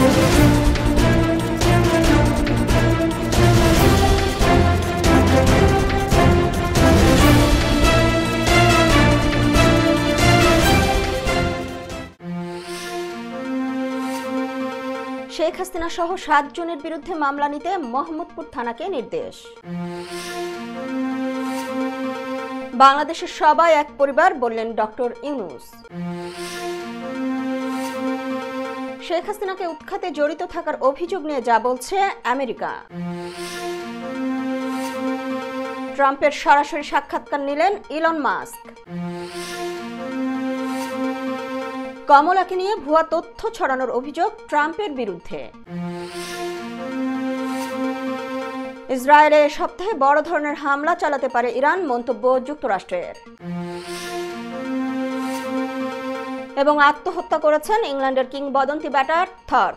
শেখ হাসিনা সহ 7 জনের বিরুদ্ধে মামলা নিতে মোহাম্মদপুর থানাকে নির্দেশ। বাংলাদেশের সবাই এক পরিবার বললেন ডক্টর ইউনূস। শেখ হাসিনাকে উৎখাতে জড়িত থাকার অভিযোগ নিয়ে যা বলছে আমেরিকা। ট্রাম্পের সরাসরি সাক্ষাৎকার নিলেন ইলন মাস্ক। কমলাকে নিয়ে ভুয়া তথ্য ছড়ানোর অভিযোগ ট্রাম্পের বিরুদ্ধে। ইসরায়েলে এ সপ্তাহে বড় ধরনের হামলা চালাতে পারে ইরান, মন্তব্য যুক্তরাষ্ট্রের। এবং আত্মহত্যা করেছেন ইংল্যান্ডের কিংবদন্তি ব্যাটার থর।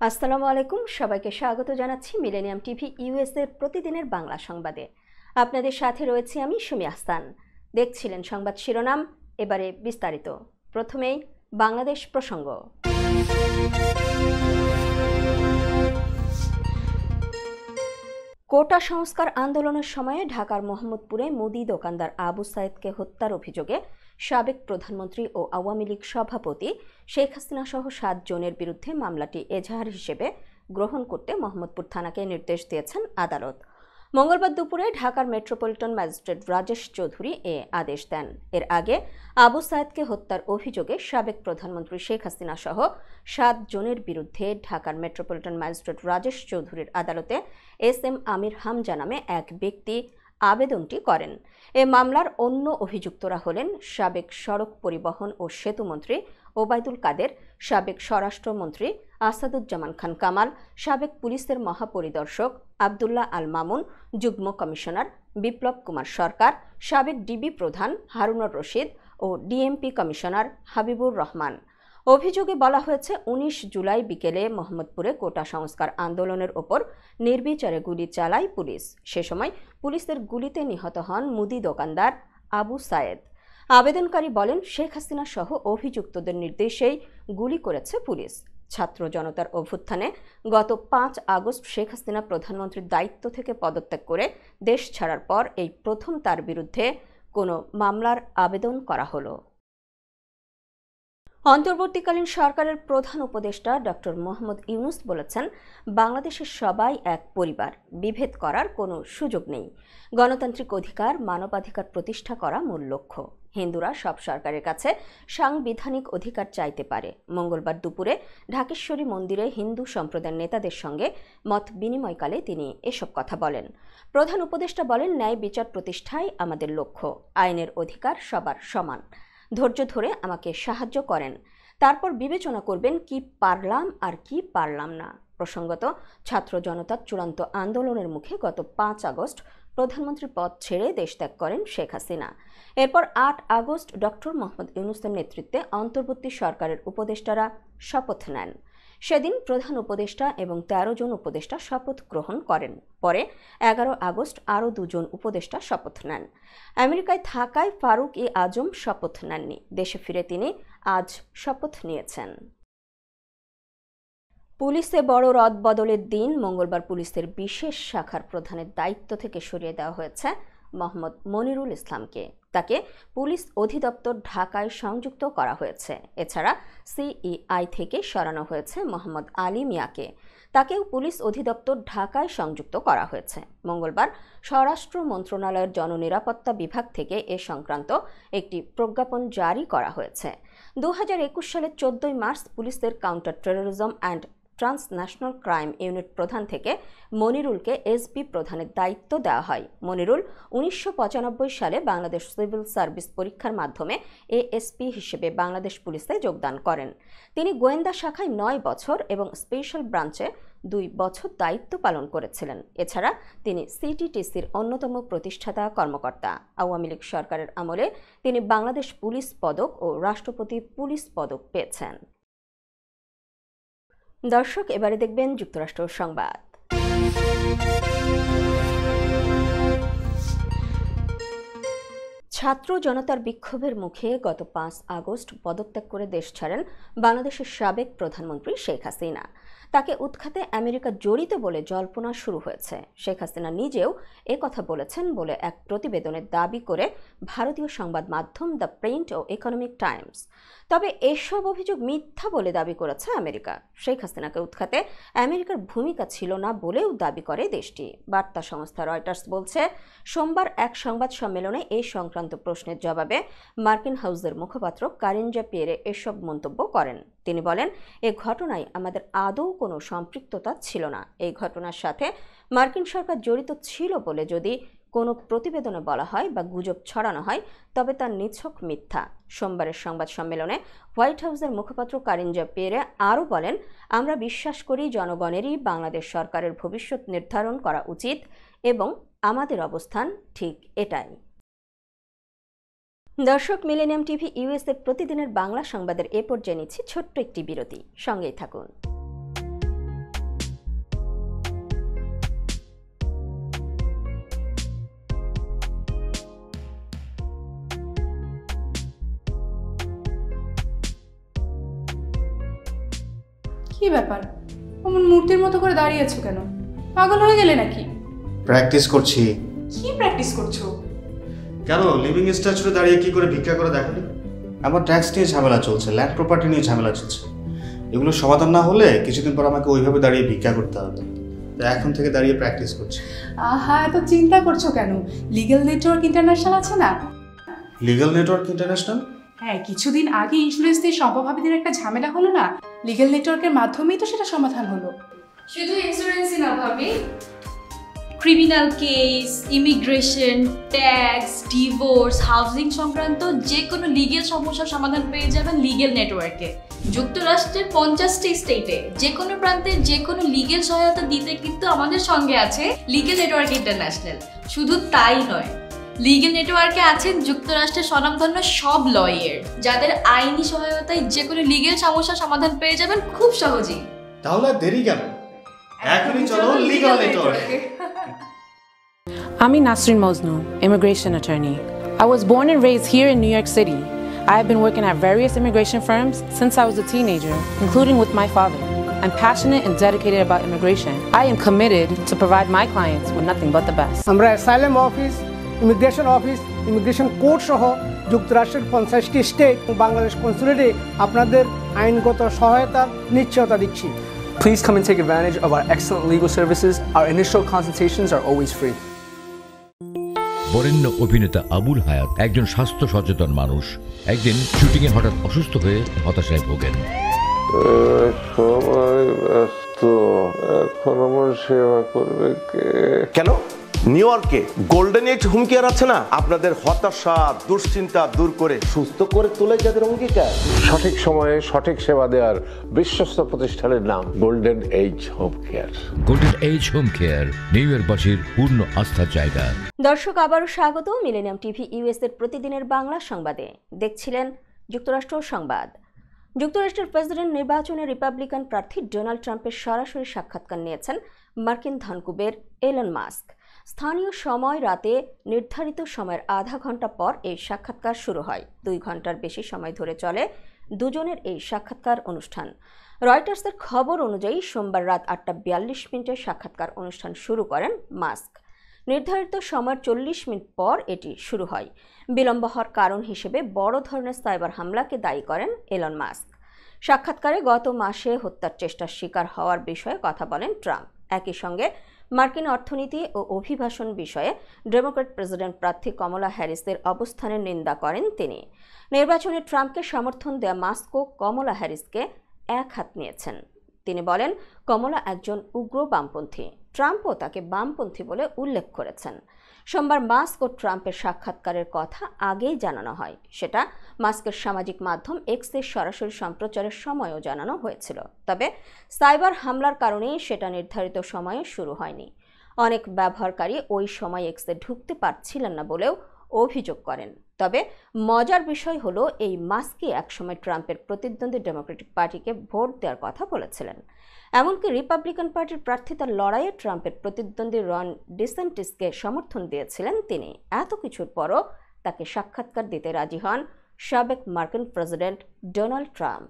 আসসালামু আলাইকুম, সবাইকে স্বাগত জানাচ্ছি মিলেনিয়াম টিভি ইউএস এর প্রতিদিনের বাংলা সংবাদে। আপনাদের সাথে রয়েছি আমি সুমি আহসান। দেখছিলেন সংবাদ শিরোনাম, এবারে বিস্তারিত। প্রথমেই বাংলাদেশ প্রসঙ্গ। কোটা সংস্কার আন্দোলনের সময়ে ঢাকার মোহাম্মদপুরে মুদি দোকানদার আবু সায়েদকে হত্যার অভিযোগে সাবেক প্রধানমন্ত্রী ও আওয়ামী লীগ সভাপতি শেখ হাসিনা সহ 7 জনের বিরুদ্ধে মামলাটি এজাহার হিসেবে গ্রহণ করতে মোহাম্মদপুর থানাকে নির্দেশ দিয়েছেন আদালত। মঙ্গলবার দুপুরে ঢাকার মেট্রোপলিটন ম্যাজিস্ট্রেট রাজেশ চৌধুরী এ আদেশ দেন। এর আগে আবু সায়েদকে হত্যার অভিযোগে সাবেক প্রধানমন্ত্রী শেখ হাসিনা সহ 7 জনের বিরুদ্ধে ঢাকার মেট্রোপলিটন ম্যাজিস্ট্রেট রাজেশ চৌধুরীর আদালতে এস.এম. আমির হামজা নামে এক ব্যক্তি আবেদনটি করেন। এ মামলার অন্য অভিযুক্তরা হলেন সাবেক সড়ক পরিবহন ও সেতুমন্ত্রী ওবায়দুল কাদের, সাবেক স্বরাষ্ট্রমন্ত্রী আসাদুজ্জামান খান কামাল, সাবেক পুলিশের মহাপরিদর্শক আবদুল্লাহ আল মামুন, যুগ্ম কমিশনার বিপ্লব কুমার সরকার, সাবেক ডিবি প্রধান হারুনুর রশিদ ও ডিএমপি কমিশনার হাবিবুর রহমান। অভিযোগে বলা হয়েছে 19 জুলাই বিকেলে মোহাম্মদপুরে কোটা সংস্কার আন্দোলনের ওপর নির্বিচারে গুলি চালায় পুলিশ। সে সময় পুলিশের গুলিতে নিহত হন মুদি দোকানদার আবু সায়েদ। আবেদনকারী বলেন, শেখ হাসিনা সহ অভিযুক্তদের নির্দেশেই গুলি করেছে পুলিশ। ছাত্র জনতার অভ্যুত্থানে গত 5 আগস্ট শেখ হাসিনা প্রধানমন্ত্রীর দায়িত্ব থেকে পদত্যাগ করে দেশ ছাড়ার পর এই প্রথম তার বিরুদ্ধে কোনো মামলার আবেদন করা হলো। অন্তর্বর্তীকালীন সরকারের প্রধান উপদেষ্টা ডক্টর মোহাম্মদ ইউনূস বলেছেন, বাংলাদেশের সবাই এক পরিবার, বিভেদ করার কোনো সুযোগ নেই। গণতান্ত্রিক অধিকার, মানবাধিকার প্রতিষ্ঠা করা মূল লক্ষ্য। হিন্দুরা সব সরকারের কাছে সাংবিধানিক অধিকার চাইতে পারে। মঙ্গলবার দুপুরে ঢাকেশ্বরী মন্দিরে হিন্দু সম্প্রদায়ের নেতাদের সঙ্গে মত বিনিময়কালে তিনি এসব কথা বলেন। প্রধান উপদেষ্টা বলেন, ন্যায় বিচার প্রতিষ্ঠাই আমাদের লক্ষ্য। আইনের অধিকার সবার সমান। ধৈর্য ধরে আমাকে সাহায্য করেন, তারপর বিবেচনা করবেন কি পারলাম আর কি পারলাম না। প্রসঙ্গত, ছাত্র জনতার চূড়ান্ত আন্দোলনের মুখে গত 5 আগস্ট প্রধানমন্ত্রী পদ ছেড়ে দেশ ত্যাগ করেন শেখ হাসিনা। এরপর 8 আগস্ট ডক্টর মোহাম্মদ ইউনূসের নেতৃত্বে অন্তর্বর্তী সরকারের উপদেষ্টারা শপথ নেন। সেদিন প্রধান উপদেষ্টা এবং 13 জন উপদেষ্টা শপথ গ্রহণ করেন। পরে 11 আগস্ট আরও 2 জন উপদেষ্টা শপথ নেন। আমেরিকায় থাকায় ফারুক-ই আজম শপথ নেননি। দেশে ফিরে তিনি আজ শপথ নিয়েছেন। পুলিশে বড় রদবদলের দিন মঙ্গলবার পুলিশের বিশেষ শাখার প্রধানের দায়িত্ব থেকে সরিয়ে দেওয়া হয়েছে মোহাম্মদ মনিরুল ইসলামকে। তাকে পুলিশ অধিদপ্তর ঢাকায় সংযুক্ত করা হয়েছে। এছাড়া সিইআই থেকে সরানো হয়েছে মোহাম্মদ আলী মিয়াকে। তাকেও পুলিশ অধিদপ্তর ঢাকায় সংযুক্ত করা হয়েছে। মঙ্গলবার স্বরাষ্ট্র মন্ত্রণালয়ের জননিরাপত্তা বিভাগ থেকে এ সংক্রান্ত একটি প্রজ্ঞাপন জারি করা হয়েছে। 2021 সালের 14 মার্চ পুলিশের counter terrorism and transnational crime unit প্রধান থেকে মনিরুলকে এসপি প্রধানের দায়িত্ব দেওয়া হয়। মনিরুল 1995 সালে বাংলাদেশ সিভিল সার্ভিস পরীক্ষার মাধ্যমে এএসপি হিসেবে বাংলাদেশ পুলিশে যোগদান করেন। তিনি গোয়েন্দা শাখায় 9 বছর এবং স্পেশাল ব্রাঞ্চে 2 বছর দায়িত্ব পালন করেছিলেন। এছাড়া তিনি সিটিটিসির অন্যতম প্রতিষ্ঠাতা কর্মকর্তা। আওয়ামী লীগ সরকারের আমলে তিনি বাংলাদেশ পুলিশ পদক ও রাষ্ট্রপতি পুলিশ পদক পেয়েছেন। দর্শক, এবারে দেখবেন যুক্তরাষ্ট্র সংবাদ। ছাত্র জনতার বিক্ষোভের মুখে গত 5 আগস্ট পদত্যাগ করে দেশ ছাড়েন বাংলাদেশের সাবেক প্রধানমন্ত্রী শেখ হাসিনা। তাকে উৎখাতে আমেরিকা জড়িত বলে জল্পনা শুরু হয়েছে। শেখ হাসিনা নিজেও কথা বলেছেন বলে এক প্রতিবেদনে দাবি করে ভারতীয় সংবাদ মাধ্যম দ্য প্রিন্ট ও ইকোনমিক টাইমস। তবে এসব অভিযোগ মিথ্যা বলে দাবি করেছে আমেরিকা। শেখ হাসিনাকে উৎখাতে আমেরিকার ভূমিকা ছিল না বলেও দাবি করে দেশটি। বার্তা সংস্থা রয়টার্স বলছে, সোমবার এক সংবাদ সম্মেলনে এই সংক্রান্ত প্রশ্নের জবাবে মার্কিন হাউসের মুখপাত্র কারিন জ্যাপিয়েরে এসব মন্তব্য করেন। তিনি বলেন, এ ঘটনায় আমাদের আদৌ কোনো সম্পৃক্ততা ছিল না। এই ঘটনার সাথে মার্কিন সরকার জড়িত ছিল বলে যদি কোনো প্রতিবেদনে বলা হয় বা গুজব ছড়ানো হয় তবে তা নিছক মিথ্যা। সোমবারের সংবাদ সম্মেলনে হোয়াইট হাউসের মুখপাত্র কারিন জ্যাপিয়েরে আরও বলেন, আমরা বিশ্বাস করি জনগণেরই বাংলাদেশ সরকারের ভবিষ্যৎ নির্ধারণ করা উচিত এবং আমাদের অবস্থান ঠিক এটাই। দর্শক, মিলেনিয়াম টিভি ইউএসএ প্রতিদিনের বাংলা সংবাদের এ পর্যায়ে নিচ্ছি ছোট্ট একটি বিরতি। সঙ্গেই থাকুন। কি ব্যাপার, অমন মূর্তির মতো করে দাঁড়িয়ে আছো কেন? পাগল হয়ে গেলে নাকি? প্র্যাকটিস করছি। কি প্র্যাকটিস করছো? কেন লিভিং স্ট্যাচুরে দাঁড়িয়ে কি করে ভিক্ষা করে দেখালি? আমার ট্যাক্স নিয়ে ঝামেলা চলছে, ল্যান্ড প্রপার্টি নিয়ে ঝামেলা চলছে। এগুলো সমাধান না হলে কিছুদিন পর আমাকে ওইভাবে দাঁড়িয়ে ভিক্ষা করতে হবে। তো এখন থেকে দাঁড়িয়ে প্র্যাকটিস করছি। আহা, এত চিন্তা করছো কেন? লিগ্যাল নেটওয়ার্ক ইন্টারন্যাশনাল আছে না? Legal network international? হ্যাঁ, কিছুদিন আগে ইন্স্যুরেন্স দিয়ে সম্পভাবীদের একটা ঝামেলা হলো না, লিগ্যাল নেটওয়ার্কের মাধ্যমেই তো সেটা সমাধান হলো। শুধু ইন্স্যুরেন্সই না ভাবি, criminal case, immigration, tax, divorce, housing সংক্রান্ত যে কোনো লিগেল সমস্যার সমাধান পেয়ে যাবেন লিগেল নেটওয়ার্কে। যুক্তরাষ্ট্রের 50টি স্টেটে যে কোনো প্রান্তে যে কোনো লিগেল সহায়তা দিতে কিন্তু আমাদের সঙ্গে আছে লিগেল নেটওয়ার্ক ইন্টারন্যাশনাল। শুধু তাই নয়, লিগেল নেটওয়ার্কে আছেন যুক্তরাষ্ট্রের স্বনামধন্য সব লয়ার, যাদের আইনি সহায়তায় যে কোনো লিগেল সমস্যার সমাধান পেয়ে যাবেন খুব সহজেই। তাহলে দেরি কেন? এখনই চলো লিগ্যাল নেটওয়ার্কে। I'm Nasrin Mosnu, immigration attorney. I was born and raised here in New York City. I have been working at various immigration firms since I was a teenager, including with my father. I'm passionate and dedicated about immigration. I am committed to provide my clients with nothing but the best. আমরা asylum office, immigration court সহ যুক্তরাষ্ট্রের 50টি state ও বাংলাদেশ কনসুলেটে আপনাদের আইনগত সহায়তার নিশ্চয়তা দিচ্ছি। Please come and take advantage of our excellent legal services. Our initial consultations are always free. বরেণ্য অভিনেতা আবুল হায়াত একজন স্বাস্থ্য সচেতন মানুষ। একদিন শুটিংয়ে হঠাৎ অসুস্থ হয়ে হতাশায় ভোগেন। সবাই ব্যস্ত, এখন আমার সেবা করবে কে? কেন? নিউ ইয়র্কে গোল্ডেন এজ হোম কেয়ার আছে না, আপনাদের হতাশা দুশ্চিন্তা দূর করে সুস্থ করে তোলে যাদের অঙ্গীকার। সঠিক সময়ে সঠিক সেবা দেওয়ার বিশ্বস্ত প্রতিষ্ঠানের নাম golden age home care. Golden age home care নিউ ইয়র্কবাসীর পূর্ণ আস্থার জায়গা। দর্শক, আবারও স্বাগত মিলেনিয়াম টিভি ইউএসএর প্রতিদিনের বাংলা সংবাদে। দেখছিলেন যুক্তরাষ্ট্র সংবাদ। যুক্তরাষ্ট্রের প্রেসিডেন্ট নির্বাচনে রিপাবলিকান প্রার্থী ডোনাল্ড ট্রাম্পের সরাসরি সাক্ষাৎকার নিয়েছেন মার্কিন ধনকুবের এলন মাস্ক। স্থানীয় সময় রাতে নির্ধারিত সময়ের আধা ঘন্টা পর এই সাক্ষাৎকার শুরু হয়। 2 ঘন্টার বেশি সময় ধরে চলে দুজনের এই সাক্ষাৎকার অনুষ্ঠান। রয়টার্সের খবর অনুযায়ী সোমবার রাত 8:42 সাক্ষাৎকার অনুষ্ঠান শুরু করেন মাস্ক। নির্ধারিত সময়ের 40 মিনিট পর এটি শুরু হয়। বিলম্ব হওয়ার কারণ হিসেবে বড় ধরনের সাইবার হামলাকে দায়ী করেন এলন মাস্ক। সাক্ষাৎকারে গত মাসে হত্যার চেষ্টার শিকার হওয়ার বিষয়ে কথা বলেন ট্রাম্প। একই সঙ্গে মার্কিন অর্থনীতি ও অভিবাসন বিষয়ে ডেমোক্র্যাট প্রেসিডেন্ট প্রার্থী কমলা হ্যারিসের অবস্থানের নিন্দা করেন তিনি। নির্বাচনে ট্রাম্পকে সমর্থন দেয়া মাস্কও কমলা হ্যারিসকে এক হাত নিয়েছেন। তিনি বলেন, কমলা একজন উগ্র বামপন্থী। ট্রাম্পও তাকে বামপন্থী বলে উল্লেখ করেছেন। সোমবার মাস্ক ও ট্রাম্পের সাক্ষাৎকারের কথা আগেই জানানো হয়। সেটা মাস্কের সামাজিক মাধ্যম এক্সের সরাসরি সম্প্রচারের সময়ও জানানো হয়েছিল। তবে সাইবার হামলার কারণে সেটা নির্ধারিত সময়ে শুরু হয়নি। অনেক ব্যবহারকারী ওই সময় এক্সে ঢুকতে পারছিলেন না বলেও অভিযোগ করেন। তবে মজার বিষয় হলো, এই মাস্কই একসময় ট্রাম্পের প্রতিদ্বন্দ্বী ডেমোক্রেটিক পার্টিকে ভোট দেওয়ার কথা বলেছিলেন। এমনকি রিপাবলিকান পার্টির প্রার্থিতার লড়াইয়ে ট্রাম্পের প্রতিদ্বন্দ্বী রন ডিসেন্টিসকে সমর্থন দিয়েছিলেন তিনি। এত কিছুর পরও তাকে সাক্ষাৎকার দিতে রাজি হন সাবেক মার্কিন প্রেসিডেন্ট ডোনাল্ড ট্রাম্প।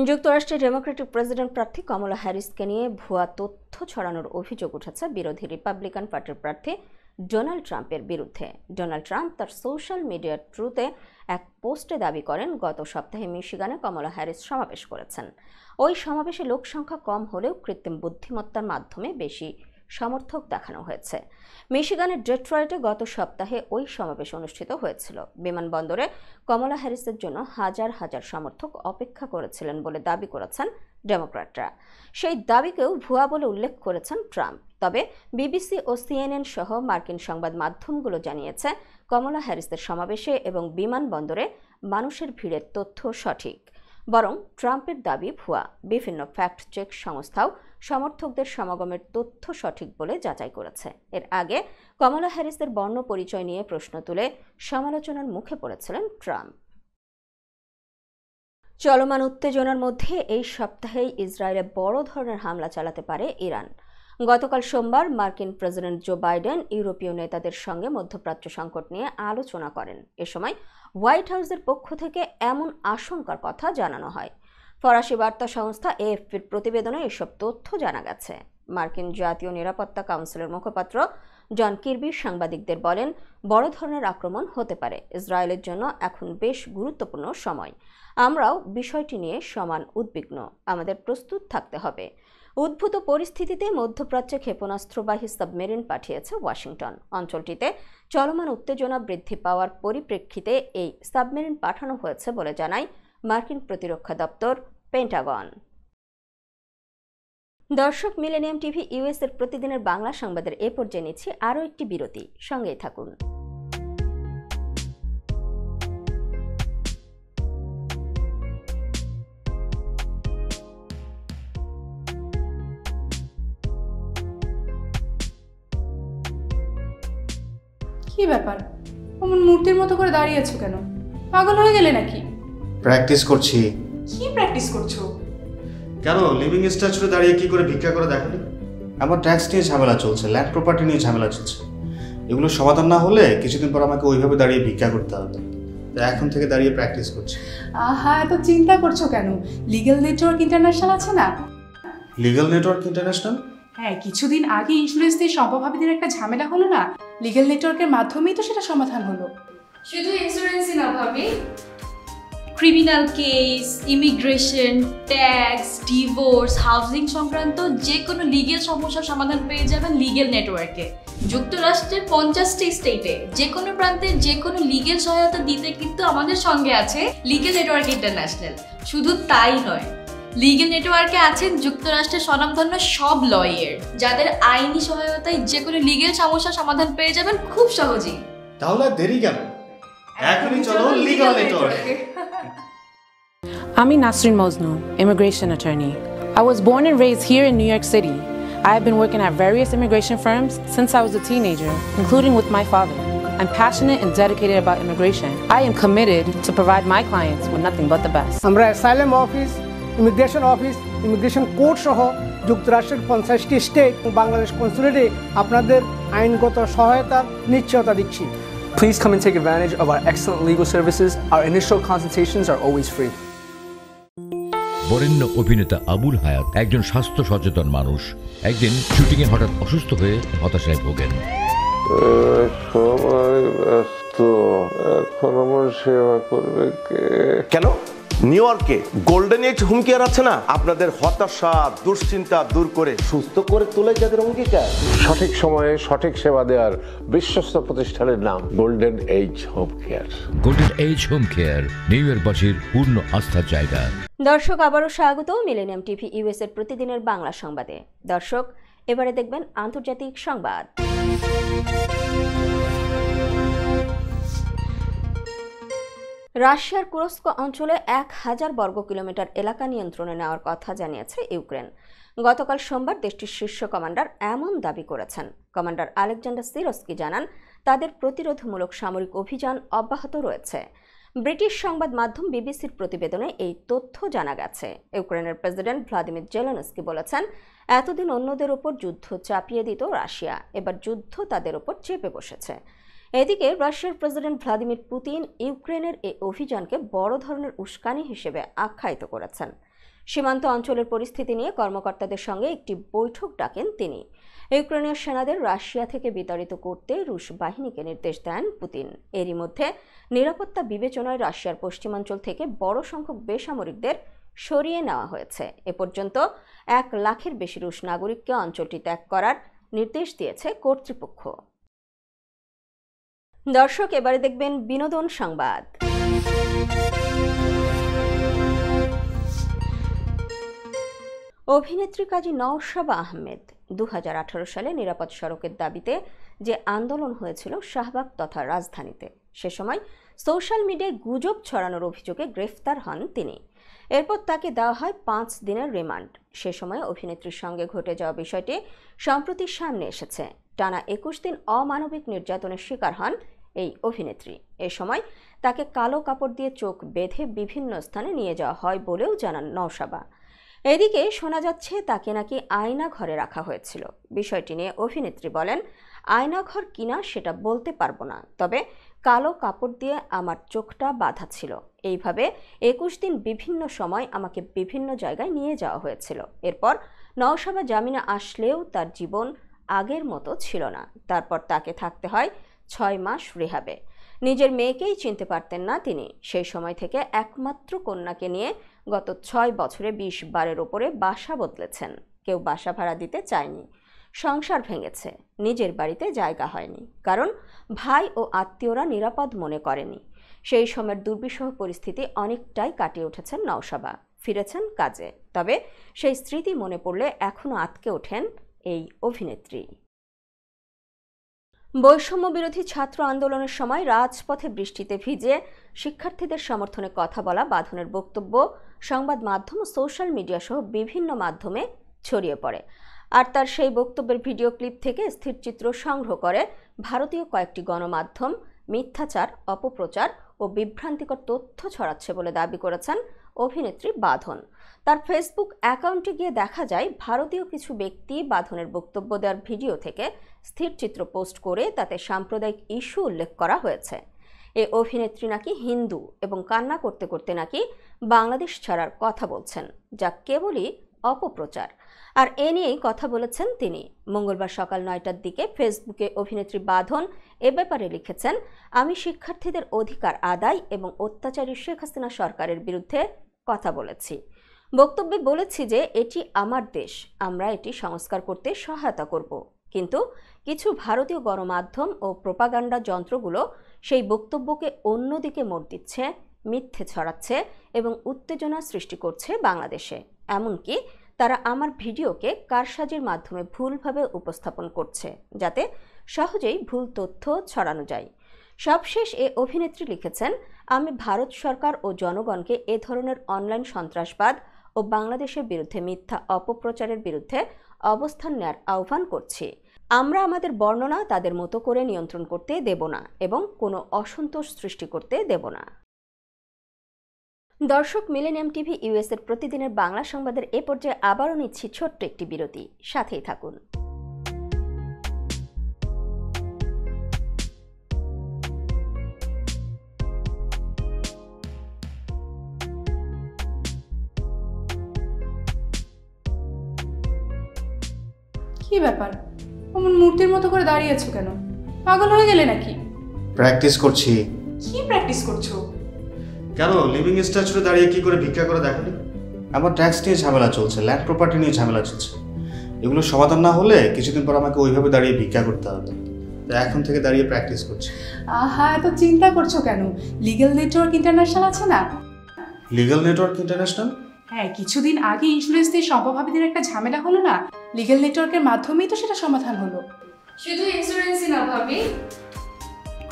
যুক্তরাষ্ট্রের ডেমোক্রেটিক প্রেসিডেন্ট প্রার্থী কমলা হ্যারিসকে নিয়ে ভুয়া তথ্য ছড়ানোর অভিযোগ উঠেছে বিরোধী রিপাবলিকান পার্টির প্রার্থী ডোনাল্ড ট্রাম্পের বিরুদ্ধে। ডোনাল্ড ট্রাম্প তার সোশ্যাল মিডিয়া ট্রুথে এক পোস্টে দাবি করেন, গত সপ্তাহে মিশিগানে কমলা হ্যারিস সমাবেশ করেছেন। ওই সমাবেশে লোক সংখ্যা কম হলেও কৃত্রিম বুদ্ধিমত্তার মাধ্যমে বেশি সমর্থক দেখানো হয়েছে। মিশিগানের ডেট্রয়েটে গত সপ্তাহে ওই সমাবেশ অনুষ্ঠিত হয়েছিল। বিমানবন্দরে কমলা হ্যারিসের জন্য হাজার হাজার সমর্থক অপেক্ষা করেছিলেন বলে দাবি করেছেন ডেমোক্র্যাটরা। সেই দাবিকেও ভুয়া বলে উল্লেখ করেছেন ট্রাম্প। তবে বিবিসি ও সিএনএন সহ মার্কিন সংবাদ মাধ্যমগুলো জানিয়েছে, কমলা হ্যারিসের সমাবেশে এবং বিমানবন্দরে মানুষের ভিড়ের তথ্য সঠিক, বরং ট্রাম্পের দাবি ভুয়া। বিভিন্ন ফ্যাক্ট চেক সংস্থাও সমর্থকদের সমাগমের তথ্য সঠিক বলে যাচাই করেছে। এর আগে কমলা হ্যারিসের বর্ণ পরিচয় নিয়ে প্রশ্ন তুলে সমালোচনার মুখে পড়েছিলেন ট্রাম্প। চলমান উত্তেজনার মধ্যে এই সপ্তাহেই ইসরায়েলে বড় ধরনের হামলা চালাতে পারে ইরান। গতকাল সোমবার মার্কিন প্রেসিডেন্ট জো বাইডেন ইউরোপীয় নেতাদের সঙ্গে মধ্যপ্রাচ্য সংকট নিয়ে আলোচনা করেন। এ সময় হোয়াইট হাউসের পক্ষ থেকে এমন আশঙ্কার কথা জানানো হয়। ফরাসি বার্তা সংস্থা এএফপির প্রতিবেদনে এসব তথ্য জানা গেছে। মার্কিন জাতীয় নিরাপত্তা কাউন্সিলের মুখপাত্র জন কির্বি সাংবাদিকদের বলেন, বড় ধরনের আক্রমণ হতে পারে। ইসরায়েলের জন্য এখন বেশ গুরুত্বপূর্ণ সময়। আমরাও বিষয়টি নিয়ে সমান উদ্বিগ্ন। আমাদের প্রস্তুত থাকতে হবে। উদ্ভূত পরিস্থিতিতে মধ্যপ্রাচ্যে ক্ষেপণাস্ত্রবাহী সাবমেরিন পাঠিয়েছে ওয়াশিংটন। অঞ্চলটিতে চলমান উত্তেজনা বৃদ্ধি পাওয়ার পরিপ্রেক্ষিতে এই সাবমেরিন পাঠানো হয়েছে বলে জানায় মার্কিন প্রতিরক্ষা দপ্তর পেন্টাগন। দর্শক, মিলেনিয়াম টিভি ইউএস এর প্রতিদিনের বাংলা সংবাদের এ পর্যায়ে নিচ্ছি আরও একটি বিরতি। সঙ্গেই থাকুন। কি ব্যাপার, অমন মূর্তির মতো করে দাঁড়িয়ে আছো কেন? পাগল হয়ে গেলে নাকি? প্র্যাকটিস করছি। কি প্র্যাকটিস করছো? কেন লিভিং স্ট্যাচুতে দাঁড়িয়ে কি করে ভিক্ষা করে দেখনি? আমার ট্যাক্স নিয়ে ঝামেলা চলছে, ল্যান্ড প্রপার্টি নিয়ে ঝামেলা চলছে। এগুলো সমাধান না হলে কিছুদিন পর আমাকে ওইভাবে দাঁড়িয়ে ভিক্ষা করতে হবে। তাই এখন থেকে দাঁড়িয়ে প্র্যাকটিস করছি। আহা, এত চিন্তা করছো কেন? লিগ্যাল নেটওয়ার্ক ইন্টারন্যাশনাল আছে না? Legal network international? হ্যাঁ, কিছুদিন আগে ইন্স্যুরেন্স দিয়ে সম্পভাবিদের একটা ঝামেলা হলো না? লিগ্যাল নেটওয়ার্কের মাধ্যমেই তো সেটা সমাধান হলো। শুধু ইন্স্যুরেন্সই না ভাবি, criminal case, immigration, tax, divorce, housing সংক্রান্ত যে কোনো লিগেল সমস্যার সমাধান পেয়ে যাবেন লিগেল নেটওয়ার্কে। যুক্তরাষ্ট্রের 50টি স্টেটে যে কোনো প্রান্তে যে কোনো লিগেল সহায়তা দিতে কিন্তু আমাদের সঙ্গে আছে লিগেল নেটওয়ার্ক ইন্টারন্যাশনাল। শুধু তাই নয়, লিগেল নেটওয়ার্কে আছেন যুক্তরাষ্ট্রের স্বনামধন্য সব লয়ার, যাদের আইনি সহায়তায় যে কোনো লিগেল সমস্যার সমাধান পেয়ে যাবেন খুব সহজেই। তাহলে দেরি কেন? এখনই চলো লিগ্যাল নেটওয়ার্কে। I'm Nasrin Mosnu, immigration attorney. I was born and raised here in New York City. I have been working at various immigration firms since I was a teenager, including with my father. I'm passionate and dedicated about immigration. I am committed to provide my clients with nothing but the best. আমরা asylum office, immigration court সহ যুক্তরাষ্ট্রের 50টি state ও বাংলাদেশ কনসুলেটে আপনাদের আইনগত সহায়তার নিশ্চয়তা দিচ্ছি। Please come and take advantage of our excellent legal services. Our initial consultations are always free. বরেণ্য অভিনেতা আবুল হায়াত একজন স্বাস্থ্য সচেতন মানুষ। একদিন শুটিংয়ে হঠাৎ অসুস্থ হয়ে হতাশায় ভোগেন। সবাই ব্যস্ত, এখন আমার সেবা করবে কে? কেন নিউ ইয়র্কে গোল্ডেন এজ হোম কেয়ার আছে না? আপনাদের হতাশা দুশ্চিন্তা দূর করে সুস্থ করে তোলে যাদের অঙ্গীকার। সঠিক সময়ে সঠিক সেবা দেওয়ার বিশ্বস্ত প্রতিষ্ঠানের নাম golden age home care. Golden age home care নিউ ইয়র্কবাসীর পূর্ণ আস্থার জায়গা। দর্শক, আবারও স্বাগত মিলেনিয়াম টিভি ইউএস এর প্রতিদিনের বাংলা সংবাদে। দর্শক, এবারে দেখবেন আন্তর্জাতিক সংবাদ। রাশিয়ার কুরস্ক অঞ্চলে 1000 বর্গ কিলোমিটার এলাকা নিয়ন্ত্রণে নেওয়ার কথা জানিয়েছে ইউক্রেন। গতকাল সোমবার দেশটির শীর্ষ কমান্ডার এমন দাবি করেছেন। কমান্ডার আলেকজান্ডার সিরস্কি জানান, তাদের প্রতিরোধমূলক সামরিক অভিযান অব্যাহত রয়েছে। ব্রিটিশ সংবাদ মাধ্যম বিবিসির প্রতিবেদনে এই তথ্য জানা গেছে। ইউক্রেনের প্রেসিডেন্ট ভ্লাদিমির জেলেনস্কি বলেছেন, এতদিন অন্যদের ওপর যুদ্ধ চাপিয়ে দিত রাশিয়া, এবার যুদ্ধ তাদের ওপর চেপে বসেছে। এদিকে রাশিয়ার প্রেসিডেন্ট ভ্লাদিমির পুতিন ইউক্রেনের এই অভিযানকে বড় ধরনের উস্কানি হিসেবে আখ্যায়িত করেছেন। সীমান্ত অঞ্চলের পরিস্থিতি নিয়ে কর্মকর্তাদের সঙ্গে একটি বৈঠক ডাকেন তিনি। ইউক্রেনীয় সেনাদের রাশিয়া থেকে বিতাড়িত করতে রুশ বাহিনীকে নির্দেশ দেন পুতিন। এরই মধ্যে নিরাপত্তা বিবেচনায় রাশিয়ার পশ্চিমাঞ্চল থেকে বড় সংখ্যক বেসামরিকদের সরিয়ে নেওয়া হয়েছে। এ পর্যন্ত 1 লাখের বেশি রুশ নাগরিককে অঞ্চলটি ত্যাগ করার নির্দেশ দিয়েছে কর্তৃপক্ষ। দর্শক, এবারে দেখবেন বিনোদন সংবাদ। অভিনেত্রী কাজী নওশাবা আহমেদ 2018 সালে নিরাপদ সড়কের দাবিতে যে আন্দোলন হয়েছিল শাহবাগ তথা রাজধানীতে, সে সময় সোশ্যাল মিডিয়ায় গুজব ছড়ানোর অভিযোগে গ্রেফতার হন তিনি। এরপর তাকে দেওয়া হয় 5 দিনের রিমান্ড। সে সময় অভিনেত্রীর সঙ্গে ঘটে যাওয়া বিষয়টি সম্প্রতি সামনে এসেছে। টানা 21 দিন অমানবিক নির্যাতনের শিকার হন এই অভিনেত্রী। এ সময় তাকে কালো কাপড় দিয়ে চোখ বেঁধে বিভিন্ন স্থানে নিয়ে যাওয়া হয় বলেও জানান নওশাবা। এদিকে শোনা যাচ্ছে তাকে নাকি আয়না ঘরে রাখা হয়েছিল। বিষয়টি নিয়ে অভিনেত্রী বলেন, আয়না ঘর কিনা সেটা বলতে পারবো না, তবে কালো কাপড় দিয়ে আমার চোখটা বাঁধা ছিল। এইভাবে 21 দিন বিভিন্ন সময় আমাকে বিভিন্ন জায়গায় নিয়ে যাওয়া হয়েছিল। এরপর নওশাবা জামিনে আসলেও তার জীবন আগের মতো ছিল না। তারপর তাকে থাকতে হয় 6 মাস রিহাবে। নিজের মেয়েকেই চিনতে পারতেন না তিনি। সেই সময় থেকে একমাত্র কন্যাকে নিয়ে গত 6 বছরে 20 বারের ওপরে বাসা বদলেছেন। কেউ বাসা ভাড়া দিতে চায়নি, সংসার ভেঙেছে, নিজের বাড়িতে জায়গা হয়নি, কারণ ভাই ও আত্মীয়রা নিরাপদ মনে করেনি। সেই সময়ের দুর্বিষহ পরিস্থিতি অনেকটাই কাটিয়ে উঠেছেন নওশাবা, ফিরেছেন কাজে। তবে সেই স্মৃতি মনে পড়লে এখনও আঁতকে ওঠেন এই অভিনেত্রী। বৈষম্য বিরোধী ছাত্র আন্দোলনের সময় রাজপথে বৃষ্টিতে ভিজে শিক্ষার্থীদের সমর্থনে কথা বলা বাঁধনের বক্তব্য সংবাদ মাধ্যম ও সোশ্যাল মিডিয়া সহ বিভিন্ন মাধ্যমে ছড়িয়ে পড়ে। আর তার সেই বক্তব্যের ভিডিও ক্লিপ থেকে স্থিরচিত্র সংগ্রহ করে ভারতীয় কয়েকটি গণমাধ্যম মিথ্যাচার, অপপ্রচার ও বিভ্রান্তিকর তথ্য ছড়াচ্ছে বলে দাবি করেছেন অভিনেত্রী বাঁধন। তার ফেসবুক অ্যাকাউন্টে গিয়ে দেখা যায় ভারতীয় কিছু ব্যক্তি বাঁধনের বক্তব্য দেওয়ার ভিডিও থেকে স্থিরচিত্র পোস্ট করে তাতে সাম্প্রদায়িক ইস্যু উল্লেখ করা হয়েছে। এই অভিনেত্রী নাকি হিন্দু এবং কান্না করতে করতে নাকি বাংলাদেশ ছাড়ার কথা বলছেন, যা কেবলই অপপ্রচার। আর এ নিয়েই কথা বলেছেন তিনি। মঙ্গলবার সকাল 9টার দিকে ফেসবুকে অভিনেত্রী বাঁধন এ ব্যাপারে লিখেছেন, আমি শিক্ষার্থীদের অধিকার আদায় এবং অত্যাচারী শেখ হাসিনা সরকারের বিরুদ্ধে কথা বলেছি। বক্তব্যে বলেছি যে এটি আমার দেশ, আমরা এটি সংস্কার করতে সহায়তা করব। কিন্তু কিছু ভারতীয় গণমাধ্যম ও প্রোপাগান্ডা যন্ত্রগুলো সেই বক্তব্যকে অন্যদিকে মোড় দিচ্ছে, মিথ্যে ছড়াচ্ছে এবং উত্তেজনা সৃষ্টি করছে বাংলাদেশে। এমনকি তারা আমার ভিডিওকে কারসাজির মাধ্যমে ভুলভাবে উপস্থাপন করছে, যাতে সহজেই ভুল তথ্য ছড়ানো যায়। সবশেষ এ অভিনেত্রী লিখেছেন, আমি ভারত সরকার ও জনগণকে এ ধরনের অনলাইন সন্ত্রাসবাদ ও বাংলাদেশের বিরুদ্ধে মিথ্যা অপপ্রচারের বিরুদ্ধে অবস্থান নেয়ার আহ্বান করছি। আমরা আমাদের বর্ণনা তাদের মতো করে নিয়ন্ত্রণ করতে দেব না এবং কোনো অসন্তোষ সৃষ্টি করতে দেব না। দর্শক, মিলেনিয়াম টিভি ইউএস এর প্রতিদিনের বাংলা সংবাদের এ পর্যায়ে আবারও নিচ্ছি ছোট্ট একটি বিরতি, সাথেই থাকুন। কি ব্যাপার, অমন মূর্তির মতো করে দাঁড়িয়ে আছো কেন? পাগল হয়ে গেলে নাকি? প্র্যাকটিস করছি। কি প্র্যাকটিস করছো? কেন লিভিং স্ট্যাচুরে দাঁড়িয়ে কি করে ভিক্ষা করে দেখালি? আমার ট্যাক্স নিয়ে ঝামেলা চলছে, ল্যান্ড প্রপার্টি নিয়ে ঝামেলা চলছে। এগুলো সমাধান না হলে কিছুদিন পর আমাকে ওইভাবে দাঁড়িয়ে ভিক্ষা করতে হবে। তাই এখন থেকে দাঁড়িয়ে প্র্যাকটিস করছি। আহা, এত চিন্তা করছো কেন? লিগ্যাল নেটওয়ার্ক ইন্টারন্যাশনাল আছে না? Legal network international? হ্যাঁ, কিছুদিন আগে ইন্স্যুরেন্স দিয়ে সম্পভাবীদের একটা ঝামেলা হলো না? লিগ্যাল নেটওয়ার্কের মাধ্যমেই তো সেটা সমাধান হলো। শুধু ইন্স্যুরেন্সই না ভাবি,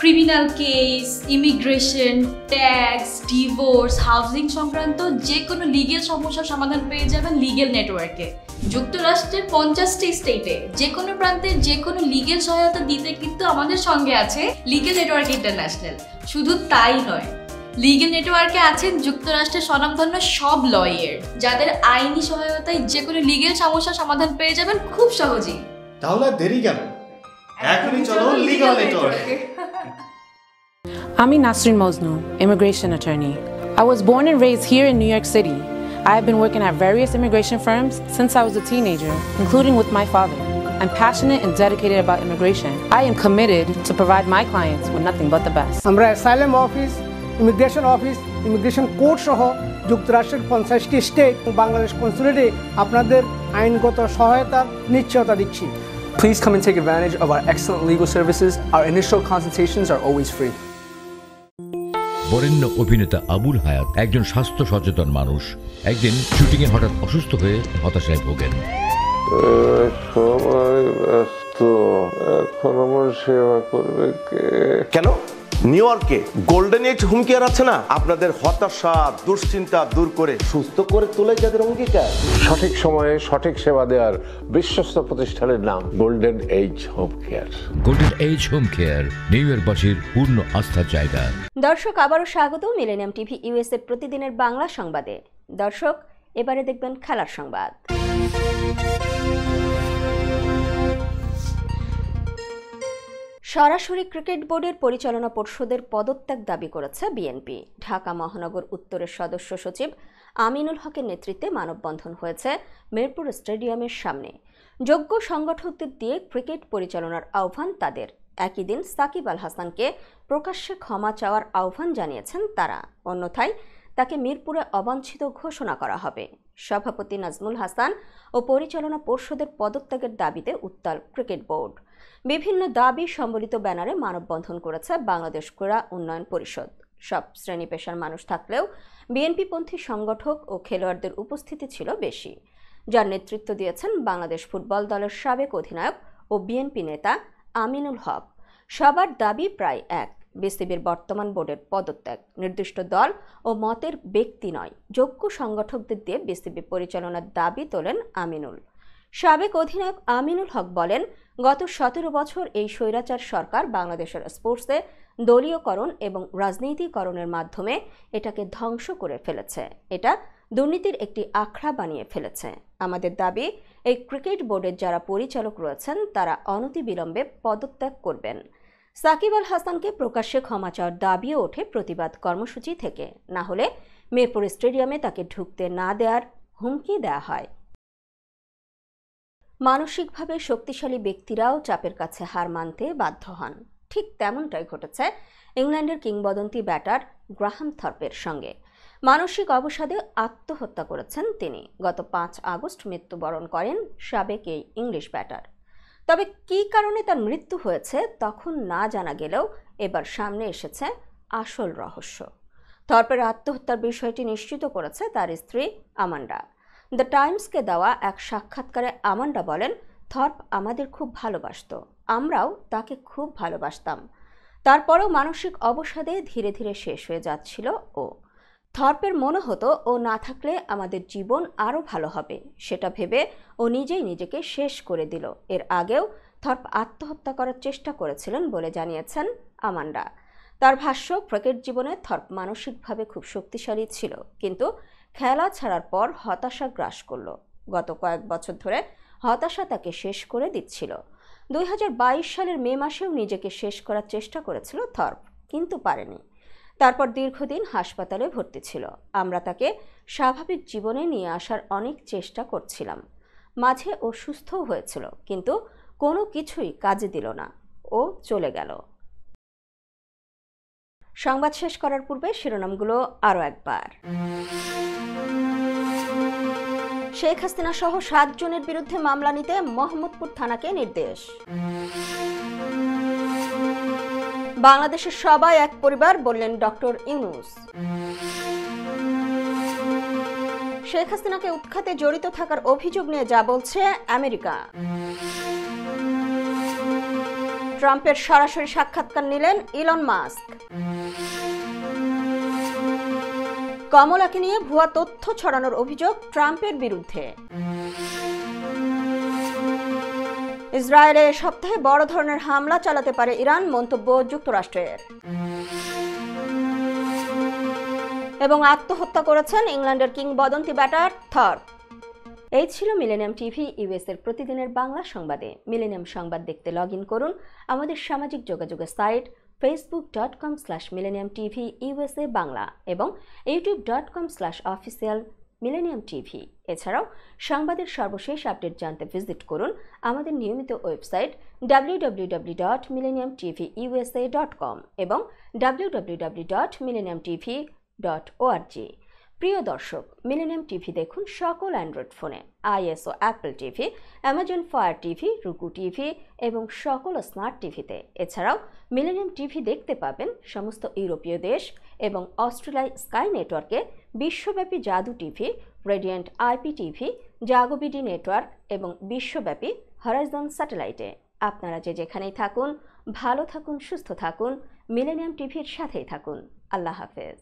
criminal case, immigration, tax, divorce, housing সংক্রান্ত যে কোনো লিগেল সমস্যার সমাধান পেয়ে যাবেন লিগেল নেটওয়ার্কে। যুক্তরাষ্ট্রের 50টি স্টেটে যে কোনো প্রান্তে যে কোনো লিগেল সহায়তা দিতে কিন্তু আমাদের সঙ্গে আছে লিগেল নেটওয়ার্ক ইন্টারন্যাশনাল। শুধু তাই নয়, লিগেল নেটওয়ার্কে আছেন যুক্তরাষ্ট্রের স্বনামধন্য সব লয়ার, যাদের আইনি সহায়তায় যে কোনো লিগেল সমস্যার সমাধান পেয়ে যাবেন খুব সহজেই। তাহলে দেরি কেন? এখনই চলো লিগ্যাল নেটওয়ার্কে। I'm Nasrin Mosnu, immigration attorney. I was born and raised here in New York City. I have been working at various immigration firms since I was a teenager, including with my father. I'm passionate and dedicated about immigration. I am committed to provide my clients with nothing but the best. আমরা asylum office, immigration court সহ যুক্তরাষ্ট্রের 50টি state ও বাংলাদেশ কনসুলেটে আপনাদের আইনগত সহায়তার নিশ্চয়তা দিচ্ছি। Please come and take advantage of our excellent legal services. Our initial consultations are always free. বরেণ্য অভিনেতা আবুল হায়াত একজন স্বাস্থ্য সচেতন মানুষ। একদিন শুটিংয়ে হঠাৎ অসুস্থ হয়ে হতাশায় ভোগেন। সবাই ব্যস্ত, এখন আমার সেবা করবে কে? কেন নিউ ইয়র্কে গোল্ডেন এজ হোম কেয়ার আছে না, আপনাদের হতাশা দুশ্চিন্তা দূর করে সুস্থ করে তোলে যাদের অঙ্গীকার। সঠিক সময়ে সঠিক সেবা দেওয়ার বিশ্বস্ত প্রতিষ্ঠানের নাম golden age home care. Golden age home care নিউ ইয়র্কবাসীর পূর্ণ আস্থার জায়গা। দর্শক, আবারও স্বাগত মিলেনিয়াম টিভি ইউএসএ প্রতিদিনের বাংলা সংবাদে। দর্শক, এবারে দেখবেন খেলার সংবাদ। সরাসরি ক্রিকেট বোর্ডের পরিচালনা পর্ষদের পদত্যাগ দাবি করেছে বিএনপি। ঢাকা মহানগর উত্তরের সদস্য সচিব আমিনুল হকের নেতৃত্বে মানববন্ধন হয়েছে মিরপুর স্টেডিয়ামের সামনে। যোগ্য সংগঠকদের দিয়ে ক্রিকেট পরিচালনার আহ্বান তাদের। একই দিন সাকিব আল হাসানকে প্রকাশ্যে ক্ষমা চাওয়ার আহ্বান জানিয়েছেন তারা, অন্যথায় তাকে মিরপুরে অবাঞ্ছিত ঘোষণা করা হবে। সভাপতি নাজমুল হাসান ও পরিচালনা পর্ষদের পদত্যাগের দাবিতে উত্তাল ক্রিকেট বোর্ড। বিভিন্ন দাবি সম্বলিত ব্যানারে মানববন্ধন করেছে বাংলাদেশ ক্রীড়া উন্নয়ন পরিষদ। সব শ্রেণী পেশার মানুষ থাকলেও বিএনপিপন্থী সংগঠক ও খেলোয়াড়দের উপস্থিতি ছিল বেশি, যার নেতৃত্ব দিয়েছেন বাংলাদেশ ফুটবল দলের সাবেক অধিনায়ক ও বিএনপি নেতা আমিনুল হক। সবার দাবি প্রায় এক, বিসিবির বর্তমান বোর্ডের পদত্যাগ। নির্দিষ্ট দল ও মতের ব্যক্তি নয়, যোগ্য সংগঠকদের দিয়ে বিসিবি পরিচালনার দাবি তোলেন আমিনুল। সাবেক অধিনায়ক আমিনুল হক বলেন, গত 17 বছর এই স্বৈরাচার সরকার বাংলাদেশের স্পোর্টসে দলীয়করণ এবং রাজনীতিকরণের মাধ্যমে এটাকে ধ্বংস করে ফেলেছে। এটা দুর্নীতির একটি আখড়া বানিয়ে ফেলেছে। আমাদের দাবি, এই ক্রিকেট বোর্ডের যারা পরিচালক রয়েছেন তারা অনতিবিলম্বে পদত্যাগ করবেন। সাকিব আল হাসানকে প্রকাশ্যে ক্ষমা চাওয়ার দাবিও ওঠে প্রতিবাদ কর্মসূচি থেকে, না হলে মিরপুর স্টেডিয়ামে তাকে ঢুকতে না দেওয়ার হুমকি দেওয়া হয়। মানসিকভাবে শক্তিশালী ব্যক্তিরাও চাপের কাছে হার মানতে বাধ্য হন। ঠিক তেমনটাই ঘটেছে ইংল্যান্ডের কিংবদন্তি ব্যাটার গ্রাহাম থর্পের সঙ্গে। মানসিক অবসাদে আত্মহত্যা করেছেন তিনি। গত 5 আগস্ট মৃত্যুবরণ করেন সাবেক এই ইংলিশ ব্যাটার। তবে কী কারণে তার মৃত্যু হয়েছে তখন না জানা গেলেও এবার সামনে এসেছে আসল রহস্য। থর্পের আত্মহত্যার বিষয়টি নিশ্চিত করেছে তার স্ত্রী আমান্ডা। দ্য টাইমসকে দেওয়া এক সাক্ষাৎকারে আমান্ডা বলেন, থর্প আমাদের খুব ভালোবাসত, আমরাও তাকে খুব ভালোবাসতাম। তারপরেও মানসিক অবসাদে ধীরে ধীরে শেষ হয়ে যাচ্ছিল ও। থর্পের মনে হতো ও না থাকলে আমাদের জীবন আরও ভালো হবে, সেটা ভেবে ও নিজেই নিজেকে শেষ করে দিল। এর আগেও থর্প আত্মহত্যা করার চেষ্টা করেছিলেন বলে জানিয়েছেন আমান্ডা। তার ভাষ্য, ক্রিকেট জীবনে থর্প মানসিকভাবে খুব শক্তিশালী ছিল, কিন্তু খেলা ছাড়ার পর হতাশা গ্রাস করল। গত কয়েক বছর ধরে হতাশা তাকে শেষ করে দিচ্ছিল। 2022 সালের মে মাসেও নিজেকে শেষ করার চেষ্টা করেছিল থর্প, কিন্তু পারেনি। তারপর দীর্ঘদিন হাসপাতালে ভর্তি ছিল। আমরা তাকে স্বাভাবিক জীবনে নিয়ে আসার অনেক চেষ্টা করছিলাম। মাঝে ও সুস্থও হয়েছিল, কিন্তু কোনো কিছুই কাজে দিল না, ও চলে গেল। সংবাদ শেষ করার পূর্বে শিরোনামগুলো আরও একবার। শেখ হাসিনা সহ 7 জনের বিরুদ্ধে মামলা নিতে মোহাম্মদপুর থানাকে নির্দেশ। বাংলাদেশের সবাই এক পরিবার বললেন ডক্টর ইউনূস। শেখ হাসিনাকে উৎখাতে জড়িত থাকার অভিযোগ নিয়ে যা বলছে আমেরিকা। ট্রাম্পের সরাসরি সাক্ষাৎকার নিলেন ইলন মাস্ক। কমলাকে নিয়ে ভুয়া তথ্য ছড়ানোর অভিযোগ ট্রাম্পের বিরুদ্ধে। ইসরায়েলে এ সপ্তাহে বড় ধরনের হামলা চালাতে পারে ইরান, মন্তব্য যুক্তরাষ্ট্রের। এবং আত্মহত্যা করেছেন ইংল্যান্ডের কিংবদন্তি ব্যাটার থর্প। এই ছিল মিলেনিয়াম টিভি ইউএসএর প্রতিদিনের বাংলা সংবাদে। মিলেনিয়াম সংবাদ দেখতে লগ ইন করুন আমাদের সামাজিক যোগাযোগের সাইট facebook.com/millenniumtv/USA বাংলা এবং youtube.com/official/millenniumtv। এছাড়াও সংবাদের সর্বশেষ আপডেট জানতে ভিজিট করুন আমাদের নিয়মিত ওয়েবসাইট www.millenniumtvusa.com এবং www.millenniumtv.org। প্রিয় দর্শক, মিলেনিয়াম টিভি দেখুন সকল অ্যান্ড্রয়েড ফোনে, iOS ও Apple TV, Amazon Fire TV, Roku TV এবং সকল স্মার্ট টিভিতে। এছাড়াও মিলেনিয়াম টিভি দেখতে পাবেন সমস্ত ইউরোপীয় দেশ এবং অস্ট্রেলিয়ায় স্কাই নেটওয়ার্কে, বিশ্বব্যাপী জাদু TV, radiant IP TV, JagoBD network এবং বিশ্বব্যাপী হরাইজন স্যাটেলাইটে। আপনারা যেখানেই থাকুন, ভালো থাকুন, সুস্থ থাকুন, মিলেনিয়াম টিভির সাথেই থাকুন। আল্লাহ হাফেজ।